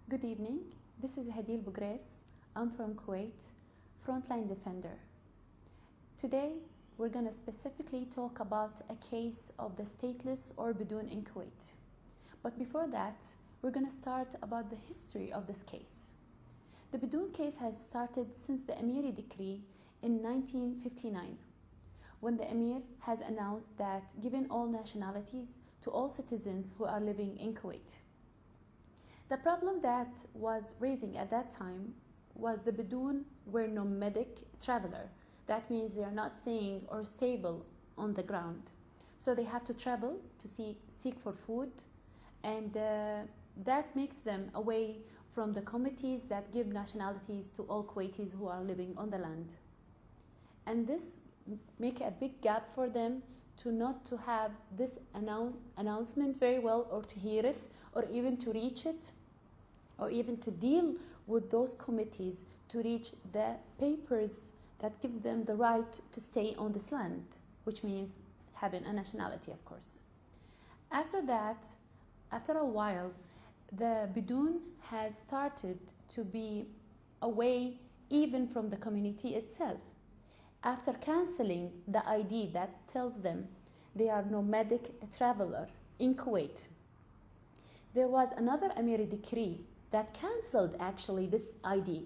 Good evening. This is Hadeel Bugrais. I'm from Kuwait, frontline defender. Today, we're going to specifically talk about a case of the stateless or Bidoon in Kuwait. But before that, we're going to start about the history of this case. The Bidoon case has started since the Emiri decree in 1959, when the Emir has announced that given all nationalities to all citizens who are living in Kuwait. The problem that was raising at that time was the Bidoon were nomadic traveler. That means they are not staying or stable on the ground. So they have to travel to seek for food, and that makes them away from the committees that give nationalities to all Kuwaitis who are living on the land. And this make a big gap for them to not to have this announcement very well, or to hear it, or even to reach it, or even to deal with those committees to reach the papers that gives them the right to stay on this land, which means having a nationality, of course. After that, after a while, the Bidoon has started to be away even from the community itself. After cancelling the ID that tells them they are nomadic traveler in Kuwait, there was another Emiri decree that cancelled actually this ID,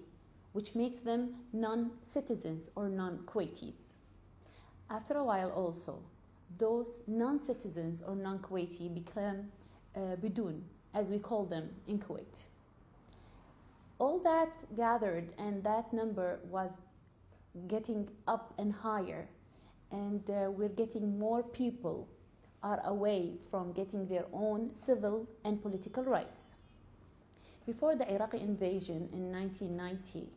which makes them non-citizens or non-Kuwaitis. After a while also, those non-citizens or non-Kuwaiti became Bidoon, as we call them in Kuwait. All that gathered, and that number was getting up and higher, and we're getting more people are away from getting their own civil and political rights. Before the Iraqi invasion in 1990,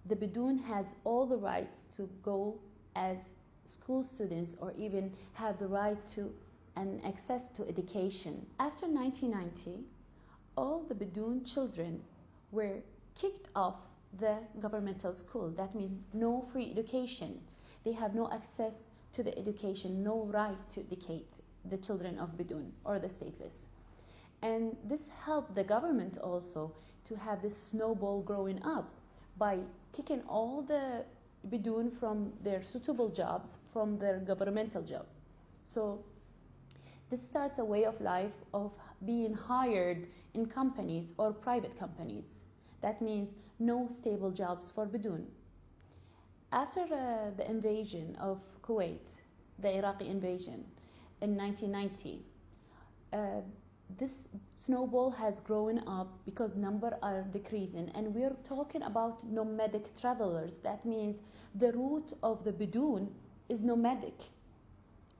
the Bidoon has all the rights to go as school students, or even have the right to and access to education. After 1990, all the Bidoon children were kicked off the governmental school. That means no free education. They have no access to the education, no right to educate the children of Bidoon or the stateless. And this helped the government also to have this snowball growing up by kicking all the Bidoon from their suitable jobs, from their governmental job. So this starts a way of life of being hired in companies or private companies. That means no stable jobs for Bidoon. After the invasion of Kuwait, the Iraqi invasion in 1990, this snowball has grown up because numbers are decreasing, and we're talking about nomadic travelers. That means the root of the Bidoon is nomadic,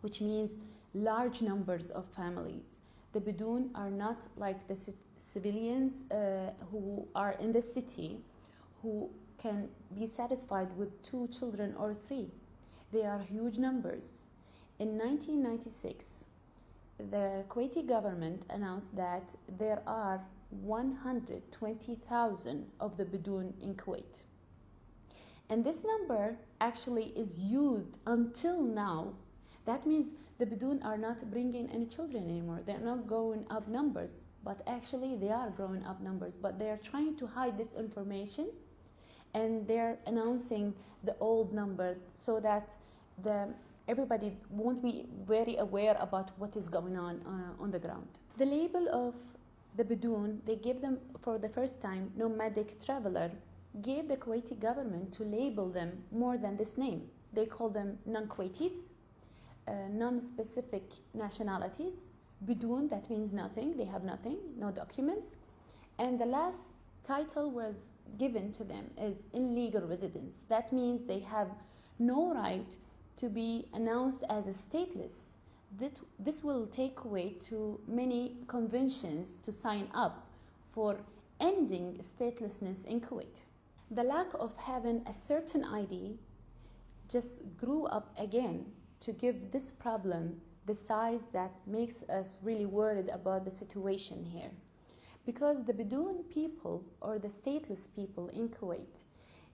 which means large numbers of families. The Bidoon are not like the civilians who are in the city, who can be satisfied with 2 children or 3. They are huge numbers. In 1996, the Kuwaiti government announced that there are 120,000 of the Bidoon in Kuwait. And this number actually is used until now. That means the Bidoon are not bringing any children anymore. They're not growing up numbers, but actually they are growing up numbers. But they are trying to hide this information, and they're announcing the old number so that everybody won't be very aware about what is going on the ground. The label of the Bidoon, they gave them for the first time nomadic traveler, gave the Kuwaiti government to label them more than this name. They call them non-Kuwaitis, non-specific nationalities, Bidoon, that means nothing, they have nothing, no documents, and the last title was given to them is illegal residents. That means they have no right to be announced as a stateless. This will take Kuwait to many conventions to sign up for ending statelessness in Kuwait. The lack of having a certain ID just grew up again to give this problem the size that makes us really worried about the situation here. Because the Bidoon people, or the stateless people in Kuwait,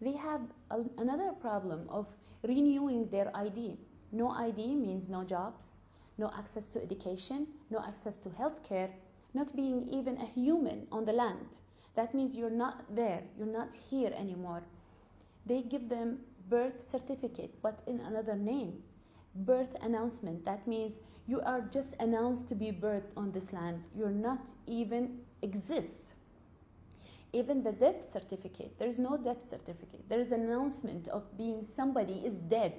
they have another problem of renewing their ID. No ID means no jobs, no access to education, no access to healthcare, not being even a human on the land. That means you're not there, you're not here anymore. They give them birth certificate, but in another name. Birth announcement. That means you are just announced to be birthed on this land. You're not even exist. Even the death certificate, there is no death certificate. There is an announcement of being somebody is dead.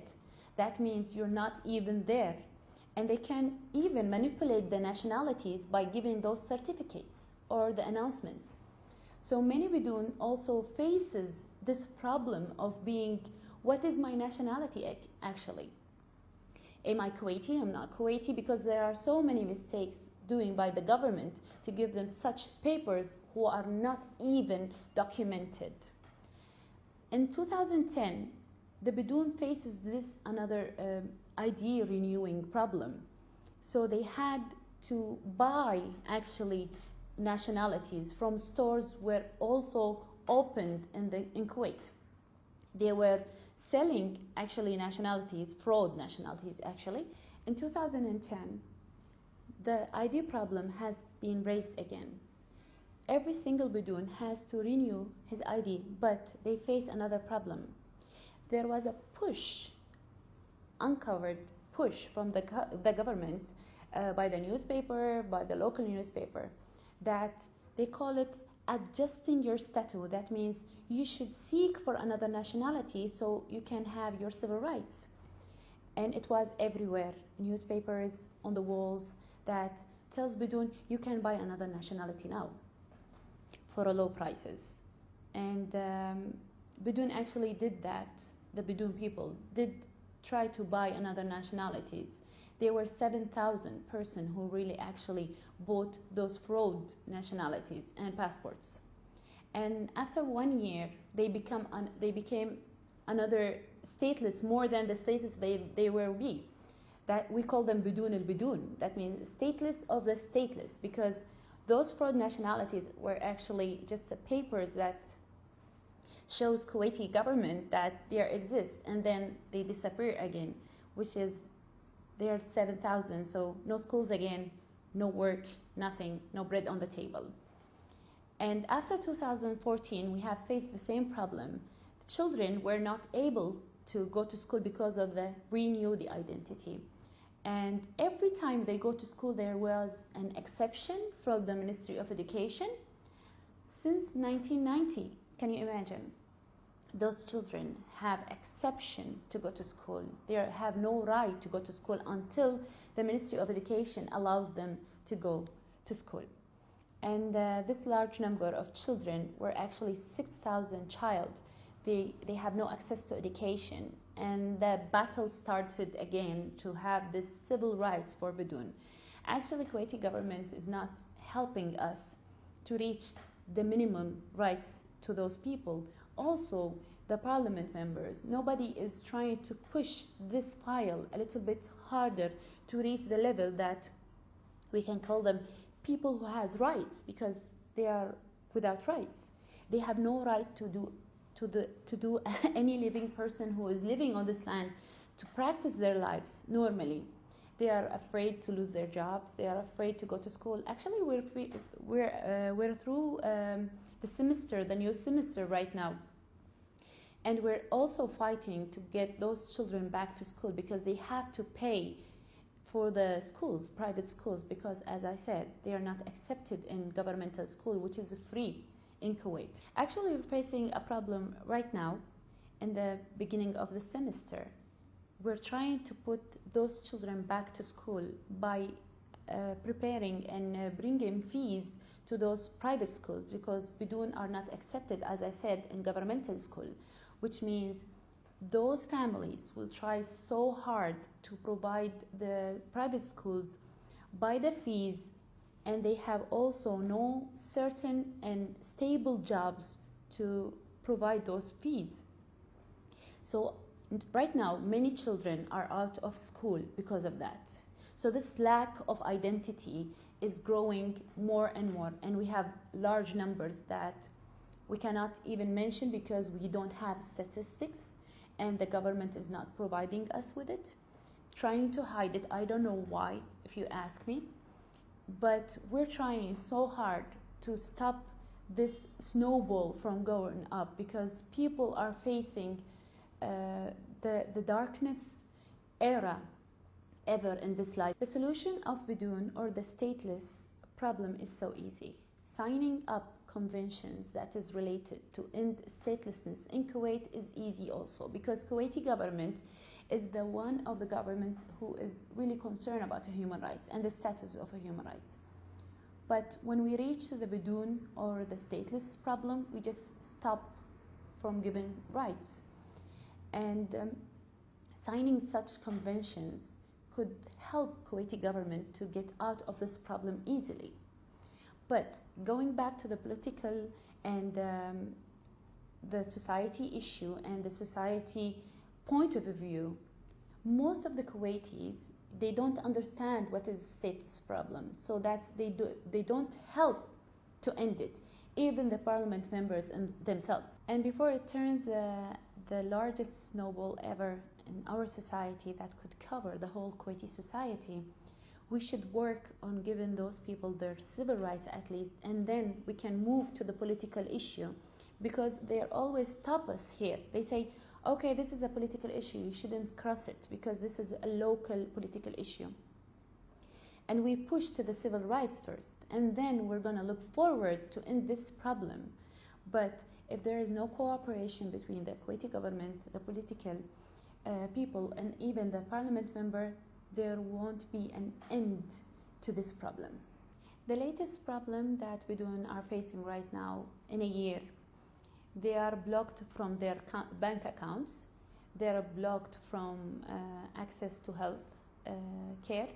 That means you're not even there. And they can even manipulate the nationalities by giving those certificates or the announcements. So many Bidoon also faces this problem of being, what is my nationality actually? Am I Kuwaiti? I'm not Kuwaiti, because there are so many mistakes doing by the government to give them such papers who are not even documented. In 2010, the Bidoon faces this another ID renewing problem. So they had to buy actually nationalities from stores were also opened in Kuwait. They were selling actually nationalities, fraud nationalities actually. In 2010, the ID problem has been raised again. Every single Bidoon has to renew his ID, but they face another problem. There was a push, uncovered push from the government by the newspaper, by the local newspaper, that they call it adjusting your status. That means you should seek for another nationality so you can have your civil rights. And it was everywhere, newspapers, on the walls, that tells Bidoon you can buy another nationality now for a low prices. And Bidoon actually did that. The Bidoon people did try to buy another nationalities. There were 7,000 persons who really actually bought those fraud nationalities and passports. And after 1 year, they became another stateless, more than the status they were be. That we call them Bidoon al-Bidoon. That means stateless of the stateless, because those fraud nationalities were actually just the papers that shows Kuwaiti government that they exist, and then they disappear again, which is they are 7,000. So no schools again, no work, nothing, no bread on the table. And after 2014, we have faced the same problem. The children were not able to go to school because of the renewed identity. And every time they go to school, there was an exception from the Ministry of Education. Since 1990, can you imagine? Those children have exception to go to school. They have no right to go to school until the Ministry of Education allows them to go to school. And this large number of children were actually 6,000 child. They have no access to education, and the battle started again to have this civil rights for Bidoon. Actually, Kuwaiti government is not helping us to reach the minimum rights to those people. Also, the parliament members, nobody is trying to push this file a little bit harder to reach the level that we can call them people who has rights, because they are without rights. They have no right to do any living person who is living on this land to practice their lives normally. They are afraid to lose their jobs. They are afraid to go to school. Actually, we're through the semester, the new semester right now, and we're also fighting to get those children back to school, because they have to pay for the schools, private schools, because as I said, they are not accepted in governmental school, which is free in Kuwait. Actually, we're facing a problem right now in the beginning of the semester. We're trying to put those children back to school by preparing and bringing fees to those private schools, because Bidoon are not accepted, as I said, in governmental school, which means those families will try so hard to provide the private schools by the fees, and they have also no certain and stable jobs to provide those fees. So right now, many children are out of school because of that. So this lack of identity is growing more and more, and we have large numbers that we cannot even mention because we don't have statistics, and the government is not providing us with it, trying to hide it. I don't know why, if you ask me, but we're trying so hard to stop this snowball from going up, because people are facing the darkness era ever in this life. The solution of Bidoon, or the stateless problem, is so easy. Signing up conventions that is related to end statelessness in Kuwait is easy also, because Kuwaiti government is the one of the governments who is really concerned about human rights and the status of human rights. But when we reach to the Bidoon or the stateless problem, we just stop from giving rights. And signing such conventions could help Kuwaiti government to get out of this problem easily. But going back to the political and the society issue and the society point of view, most of the Kuwaitis, they don't understand what is status problem, so that they don't help to end it, even the parliament members themselves. And before it turns the largest snowball ever in our society that could cover the whole Kuwaiti society, we should work on giving those people their civil rights at least, and then we can move to the political issue, because they always stop us here. They say, okay, this is a political issue, you shouldn't cross it because this is a local political issue. And we push to the civil rights first, and then we're going to look forward to end this problem. But if there is no cooperation between the Kuwaiti government, the political people, and even the parliament member, there won't be an end to this problem. The latest problem that Bidoon are facing right now in a year, they are blocked from their bank accounts, they are blocked from access to health care,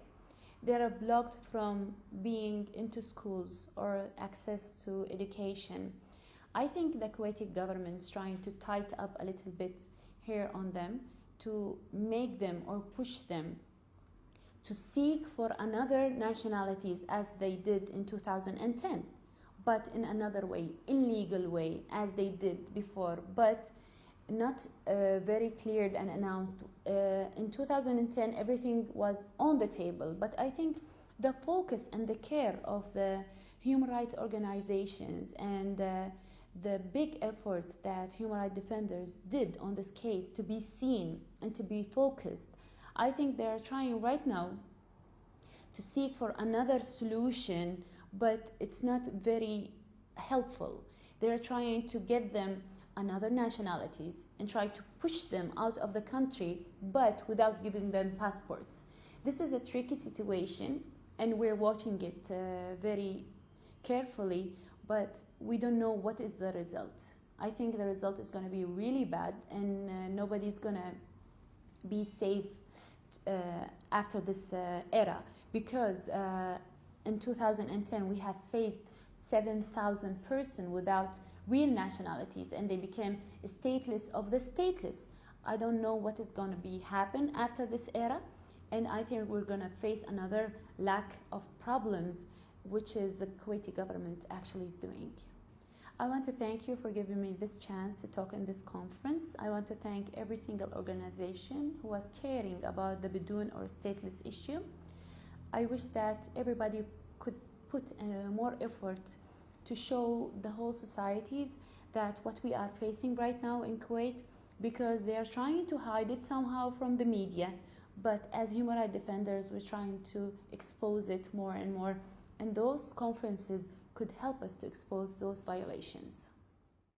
they are blocked from being into schools or access to education. I think the Kuwaiti government is trying to tighten up a little bit here on them, to make them or push them to seek for another nationalities as they did in 2010, but in another way, in legal way, as they did before, but not very cleared and announced. In 2010, everything was on the table, but I think the focus and the care of the human rights organizations and the big effort that human rights defenders did on this case to be seen and to be focused, I think they are trying right now to seek for another solution, but it's not very helpful. They are trying to get them another nationalities and try to push them out of the country, but without giving them passports. This is a tricky situation, and we're watching it very carefully, but we don't know what is the result. I think the result is going to be really bad, and nobody's going to be safe after this era, because in 2010 we have faced 7,000 persons without real nationalities, and they became stateless of the stateless. I don't know what is going to be happen after this era, and I think we're going to face another lack of problems, which is the Kuwaiti government actually is doing. I want to thank you for giving me this chance to talk in this conference. I want to thank every single organization who was caring about the Bidoon or stateless issue. I wish that everybody could put more effort to show the whole societies that what we are facing right now in Kuwait, because they are trying to hide it somehow from the media, but as human rights defenders we're trying to expose it more and more, and those conferences could help us to expose those violations.